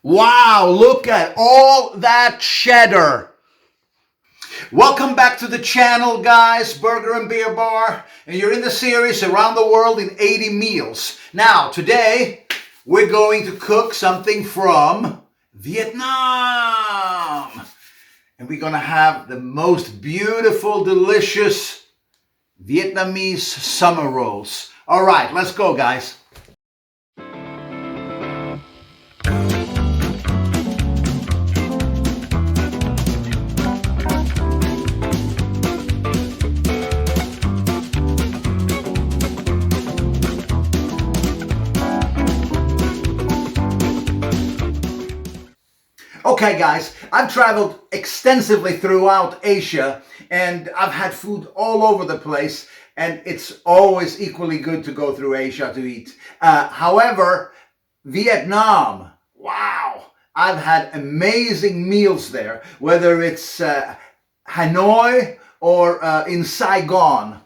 Wow, look at all that cheddar. Welcome back to the channel, guys. Burger and Beer Bar. And you're in the series Around the World in 80 Meals. Now, today, we're going to cook something from Vietnam. And we're going to have the most beautiful, delicious Vietnamese Summer Rolls. All right, let's go, guys. Okay, guys, I've traveled extensively throughout Asia and I've had food all over the place, and it's always equally good to go through Asia to eat. However, Vietnam, wow, I've had amazing meals there, whether it's Hanoi or in Saigon.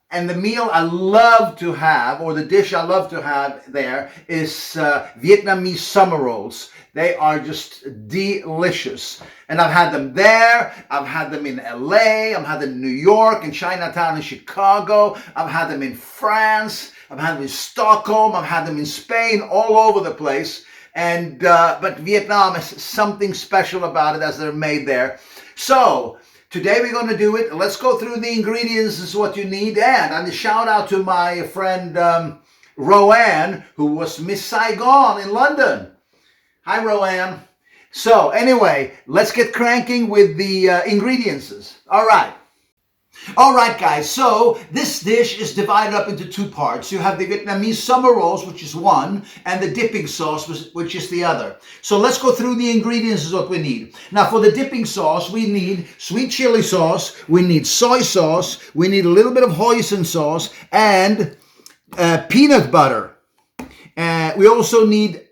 And the meal I love to have, or the dish I love to have there, is Vietnamese Summer Rolls. They are just delicious. And I've had them there. I've had them in LA. I've had them in New York, in Chinatown, in Chicago. I've had them in France. I've had them in Stockholm. I've had them in Spain, all over the place. And but Vietnam has something special about it as they're made there. So today we're going to do it. Let's go through the ingredients. This is what you need. And a shout out to my friend Roanne, who was Miss Saigon in London. Hi, Roanne. So anyway, let's get cranking with the ingredients. All right, guys. So this dish is divided up into two parts. You have the Vietnamese Summer Rolls, which is one, and the dipping sauce, which is the other. So let's go through the ingredients is what we need. Now for the dipping sauce, we need sweet chili sauce, we need soy sauce, we need a little bit of hoisin sauce, and peanut butter. We also need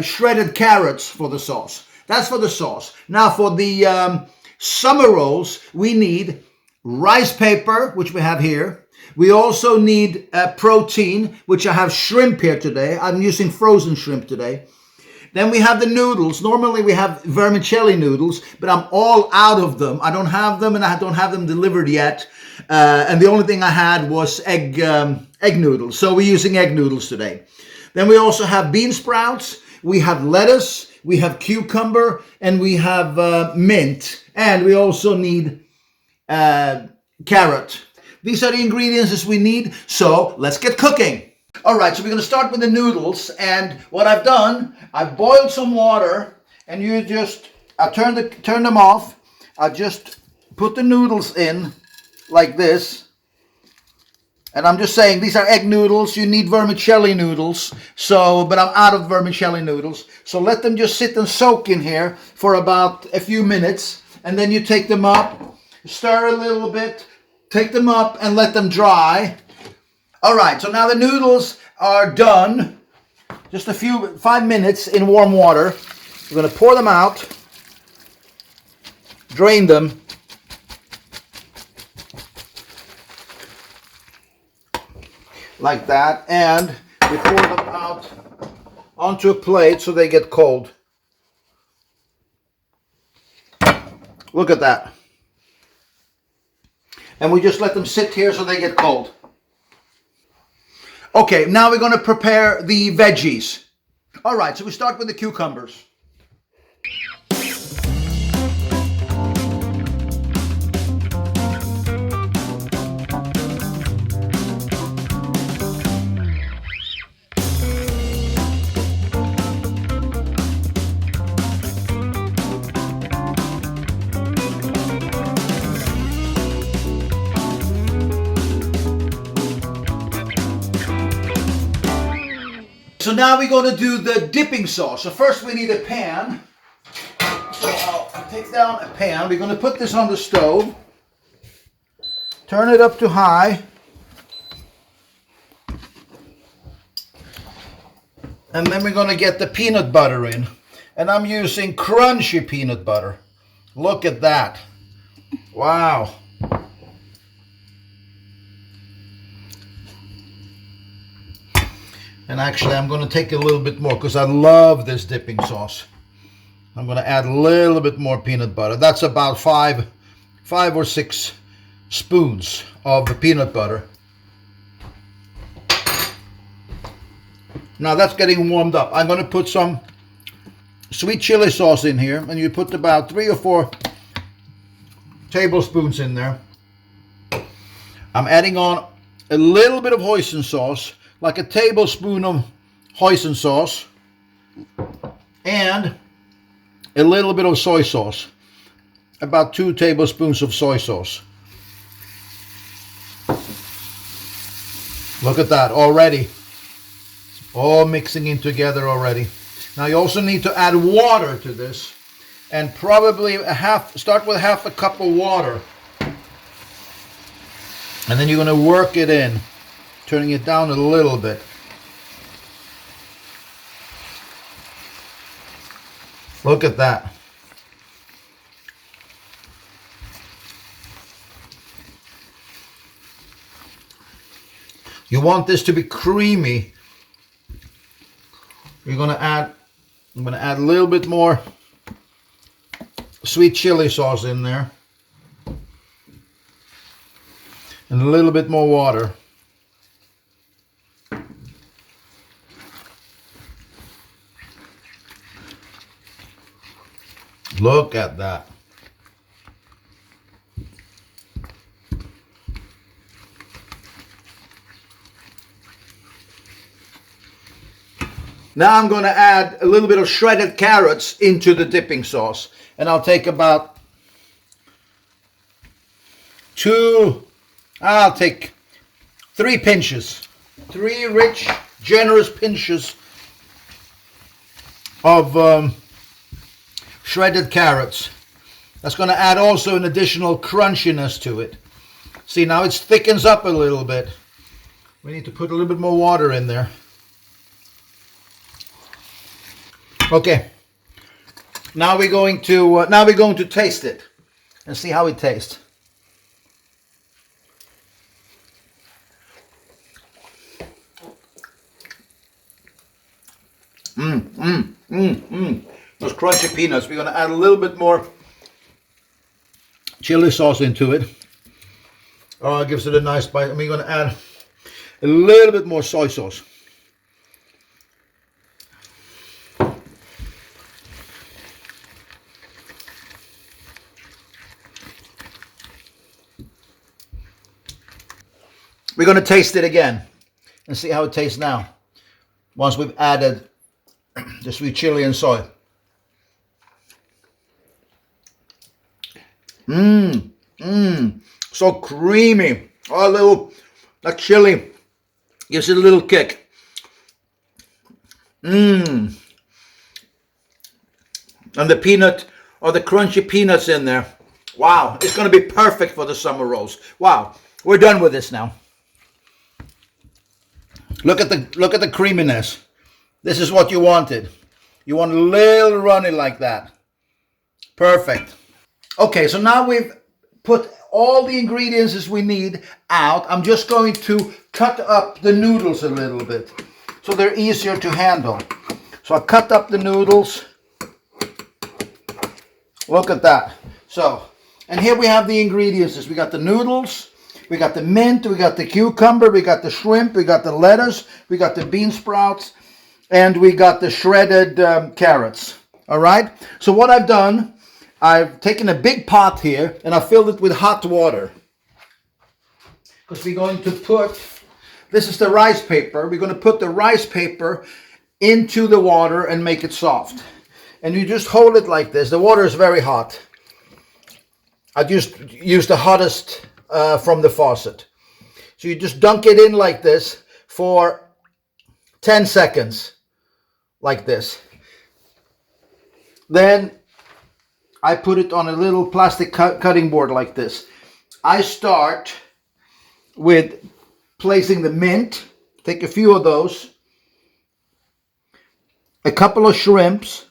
shredded carrots for the sauce. That's for the sauce. Now for the summer rolls, we need rice paper, which we have here. We also need protein, which I have shrimp here today. I'm using frozen shrimp today. Then we have the noodles. Normally we have vermicelli noodles, but I'm all out of them. I don't have them, and I don't have them delivered yet. And the only thing I had was egg noodles. So we're using egg noodles today. Then we also have bean sprouts, we have lettuce, we have cucumber, and we have mint. And we also need carrot. These are the ingredients that we need, so let's get cooking. All right, so we're going to start with the noodles. And what I've done, I've boiled some water, and I turn them off. I just put the noodles in like this. And I'm just saying, these are egg noodles. You need vermicelli noodles. But I'm out of vermicelli noodles. So let them just sit and soak in here for about a few minutes. And then you take them up, stir a little bit, take them up and let them dry. All right, so now the noodles are done. Just 5 minutes in warm water. We're going to pour them out, drain them. Like that, and we pour them out onto a plate so they get cold. Look at that. And we just let them sit here so they get cold. Okay, now we're going to prepare the veggies. All right, so we start with the cucumbers. So now we're going to do the dipping sauce. So first we need a pan. So I'll take down a pan. We're going to put this on the stove. Turn it up to high. And then we're going to get the peanut butter in. And I'm using crunchy peanut butter. Look at that. Wow. And actually, I'm going to take a little bit more because I love this dipping sauce. I'm going to add a little bit more peanut butter. That's about five or six spoons of the peanut butter. Now that's getting warmed up. I'm going to put some sweet chili sauce in here, and you put about 3 or 4 tablespoons in there. I'm adding on a little bit of hoisin sauce, like a tablespoon of hoisin sauce, and a little bit of soy sauce, about 2 tablespoons of soy sauce. Look at that already. It's all mixing in together already. Now you also need to add water to this, and probably start with half a cup of water. And then you're going to work it in, turning it down a little bit. Look at that. You want this to be creamy. I'm going to add a little bit more sweet chili sauce in there. And a little bit more water. Look at that. Now I'm going to add a little bit of shredded carrots into the dipping sauce. And I'll take about 3 pinches. 3 rich, generous pinches of shredded carrots. That's going to add also an additional crunchiness to it. See, now it thickens up a little bit. We need to put a little bit more water in there. Okay. Now we're going to taste it and see how it tastes. Those crunchy peanuts. We're going to add a little bit more chili sauce into it. Oh, it gives it a nice bite. And we're going to add a little bit more soy sauce. We're going to taste it again and see how it tastes now, once we've added the sweet chili and soy. So creamy. Oh, that chili gives it a little kick. And the peanut, or the crunchy peanuts in there. Wow, it's going to be perfect for the summer rolls. Wow, we're done with this now. Look at the creaminess. This is what you wanted. You want a little runny like that. Perfect. Okay, so now we've put all the ingredients as we need out. I'm just going to cut up the noodles a little bit so they're easier to handle. So I cut up the noodles. Look at that. So, and here we have the ingredients. We got the noodles. We got the mint, we got the cucumber, we got the shrimp, we got the lettuce, we got the bean sprouts, and we got the shredded carrots. All right? So what I've done, I've taken a big pot here and I filled it with hot water. Because we're going to put, this is the rice paper, we're going to put the rice paper into the water and make it soft. And you just hold it like this. The water is very hot. I just used the hottest from the faucet. So you just dunk it in like this for 10 seconds, like this. Then I put it on a little plastic cutting board like this. I start with placing the mint, take a few of those, a couple of shrimps,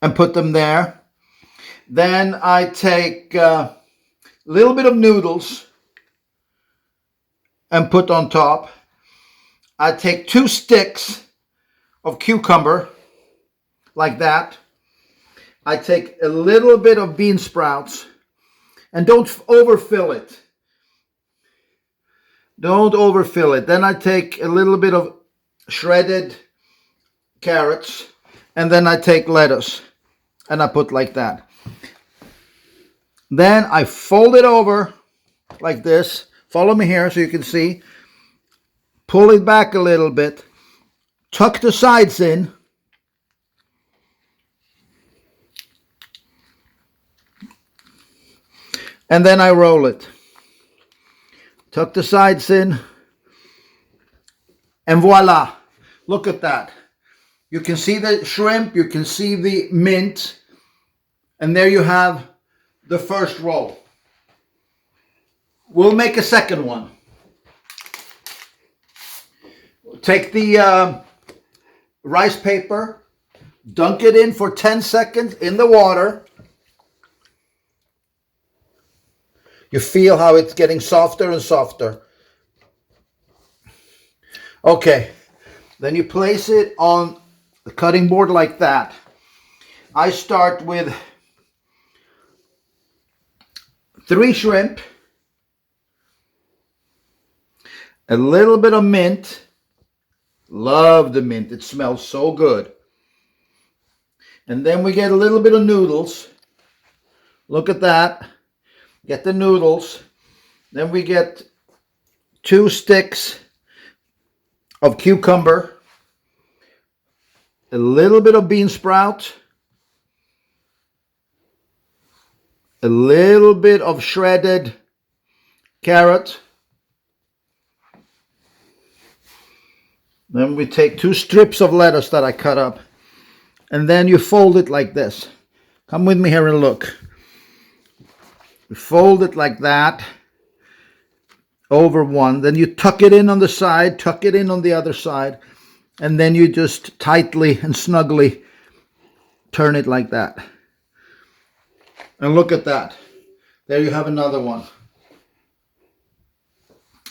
and put them there. Then I take a little bit of noodles and put on top. I take 2 sticks of cucumber, like that. I take a little bit of bean sprouts, and don't overfill it. Don't overfill it. Then I take a little bit of shredded carrots, and then I take lettuce, and I put like that. Then I fold it over like this. Follow me here so you can see. Pull it back a little bit. Tuck the sides in. And then I roll it. Tuck the sides in. And voila. Look at that. You can see the shrimp. You can see the mint. And there you have the first roll. We'll make a second one. Take the rice paper. Dunk it in for 10 seconds in the water. You feel how it's getting softer and softer. Okay, then you place it on the cutting board like that. I start with 3 shrimp, a little bit of mint. Love the mint, it smells so good. And then we get a little bit of noodles. Look at that. Get the noodles. Then we get 2 sticks of cucumber, a little bit of bean sprout, a little bit of shredded carrot. Then we take 2 strips of lettuce that I cut up, and then you fold it like this. Come with me here and look. You fold it like that over one. Then you tuck it in on the side, tuck it in on the other side, and then you just tightly and snugly turn it like that. And look at that. There you have another one.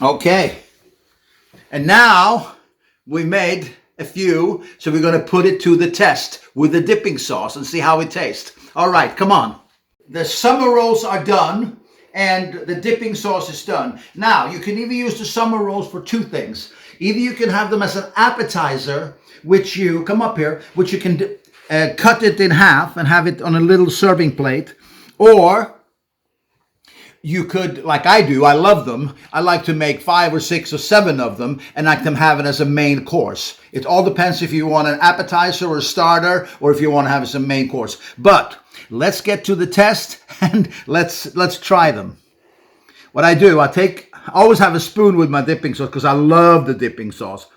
Okay. And now we made a few, so we're going to put it to the test with the dipping sauce and see how it tastes. All right, come on. The summer rolls are done and the dipping sauce is done. Now, you can either use the summer rolls for 2 things. Either you can have them as an appetizer, which you, come up here, which you can cut it in half and have it on a little serving plate. Or you could, like I do, I love them. I like to make 5 or 6 or 7 of them and I can have it as a main course. It all depends if you want an appetizer or a starter or if you want to have it as a main course. But let's get to the test and let's try them. What I do, I always have a spoon with my dipping sauce because I love the dipping sauce.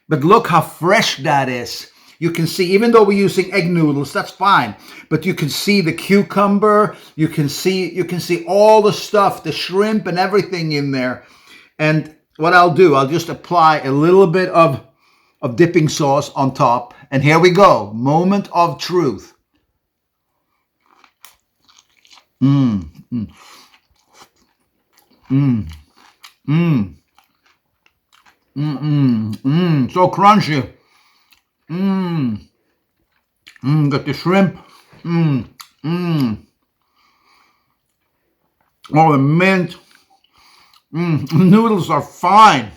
But look how fresh that is. You can see, even though we're using egg noodles, that's fine. But you can see the cucumber, you can see all the stuff, the shrimp and everything in there. And what I'll do, I'll just apply a little bit of dipping sauce on top. And here we go, moment of truth. So crunchy. Got the shrimp. Oh, the mint. Noodles are fine.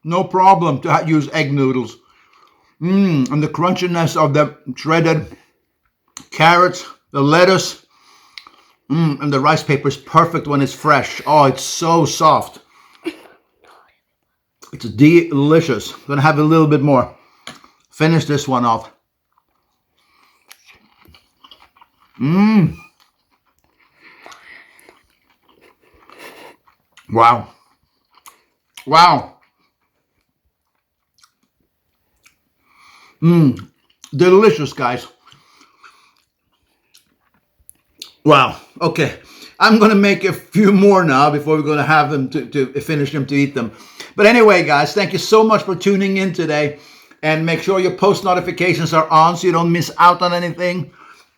No problem to use egg noodles. And the crunchiness of the shredded carrots, the lettuce, and the rice paper is perfect when it's fresh. Oh, it's so soft. It's delicious. I'm gonna have a little bit more. Finish this one off. Wow. Wow. Delicious, guys. Wow. Okay. I'm going to make a few more now before we're going to have them to finish them, to eat them. But anyway, guys, thank you so much for tuning in today. And make sure your post notifications are on so you don't miss out on anything.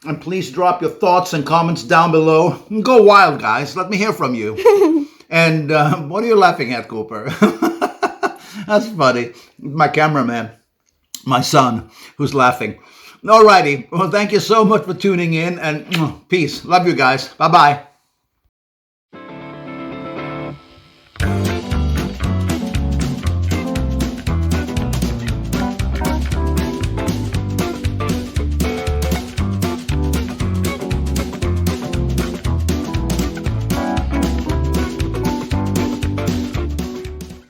And please drop your thoughts and comments down below. Go wild, guys. Let me hear from you. And what are you laughing at, Cooper? That's funny. My cameraman, my son, who's laughing. Alrighty. Well, thank you so much for tuning in, and peace. Love you guys. Bye-bye.